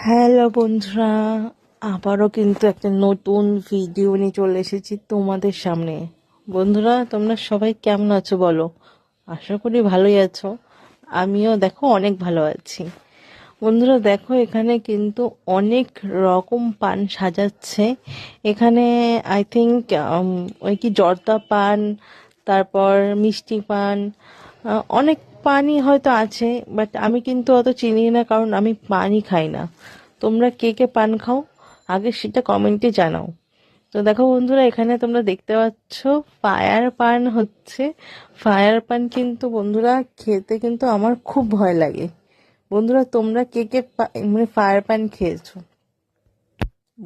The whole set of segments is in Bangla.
হ্যালো বন্ধুরা, আবারও কিন্তু একটা নতুন ভিডিও নিয়ে চলে এসেছি তোমাদের সামনে। বন্ধুরা, তোমরা সবাই কেমন আছো বলো? আশা করি ভালোই আছো। আমিও দেখো অনেক ভালো আছি। বন্ধুরা দেখো, এখানে কিন্তু অনেক রকম পান সাজাচ্ছে। এখানে আই থিঙ্ক ওই কি জর্দা পান, তারপর মিষ্টি পান, অনেক পানই হয়তো আছে, বাট আমি কিন্তু অত চিনি না, কারণ আমি পানই খাই না। তোমরা কে কে পান খাও আগে সেটা কমেন্টে জানাও। তো দেখো বন্ধুরা, এখানে তোমরা দেখতে পাচ্ছ ফায়ার পান হচ্ছে। ফায়ার পান কিন্তু বন্ধুরা খেতে কিন্তু আমার খুব ভয় লাগে। বন্ধুরা, তোমরা কে কে মানে ফায়ার পান খেয়েছো?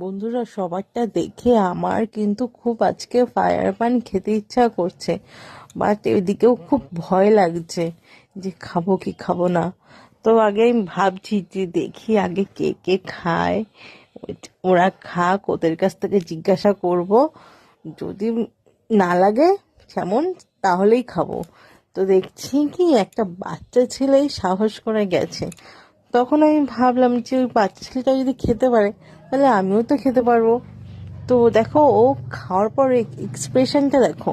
বন্ধুরা, সবারটা দেখে আমার কিন্তু খুব আজকে ফায়ার পান খেতে ইচ্ছা করছে, বাট এদিকেও খুব ভয় লাগছে যে খাবো কি খাবো না। তো আগে আমি ভাবছি যে দেখি আগে কে কে খায়, ওরা খাক, ওদের কাছ থেকে জিজ্ঞাসা করব। যদি না লাগে কেমন, তাহলেই খাবো। তো দেখছি কি একটা বাচ্চা ছেলেই সাহস করে গেছে। তখন আমি ভাবলাম যে ওই বাচ্চা ছেলেটা যদি খেতে পারে, তাহলে আমিও তো খেতে পারবো। তো দেখো, ও খাওয়ার পর এক্সপ্রেশনটা দেখো,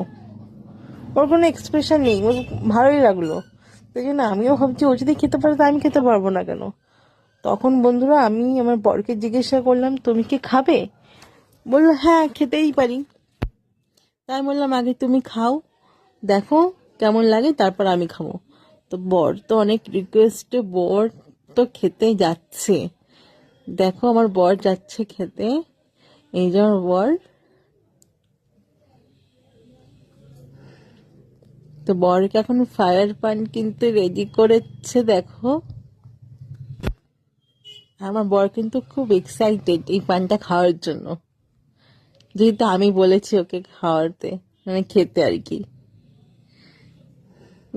ওর কোনো এক্সপ্রেশন নেই, ওর ভালোই লাগলো। তাই জন্য আমিও ভাবছি ও যদি খেতে পারে, তা আমি খেতে পারবো না কেন? তখন বন্ধুরা আমি আমার বরকে জিজ্ঞাসা করলাম, তুমি কি খাবে? বললো হ্যাঁ, খেতেই পারি। তাই বললাম আগে তুমি খাও, দেখো কেমন লাগে, তারপর আমি খাবো। তো বর তো অনেক রিকোয়েস্টে বর তো খেতে যাচ্ছে। দেখো আমার বর যাচ্ছে খেতে। এই যে আমার বর। তো বরকে এখন ফায়ার পান কিন্তু রেডি করেছে দেখো। আমার বর কিন্তু খুব এক্সাইটেড এই পানটা খাওয়ার জন্য, যেহেতু আমি বলেছি ওকে খাওয়াতে, মানে খেতে আর কি।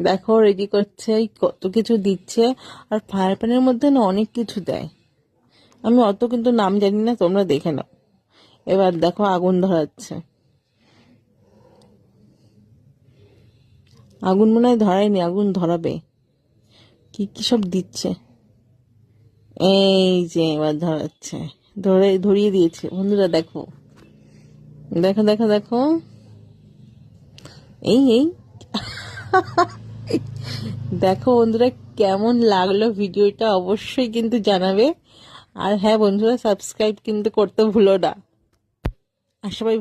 দেখো রেডি করছে, কত কিছু দিচ্ছে। আর ফায়ার প্যানের মধ্যে না অনেক কিছু দেয়, আমি অত কিন্তু নাম জানি না, তোমরা দেখে নাও। এবার দেখো আগুন ধরাচ্ছে। আগুন মনে হয় ধরায়নি, আগুন ধরাবে। কি কি সব দিচ্ছে, এই যে এবার ধরাচ্ছে। ধরিয়ে দিয়েছে বন্ধুরা, দেখো দেখো দেখো দেখো। এই এই দেখো বন্ধুরা, কেমন লাগলো ভিডিওটা অবশ্যই কিন্তু জানাবে। আর হ্যাঁ বন্ধুরা, সাবস্ক্রাইব কিন্তু করতে ভুলো না। আর সবাই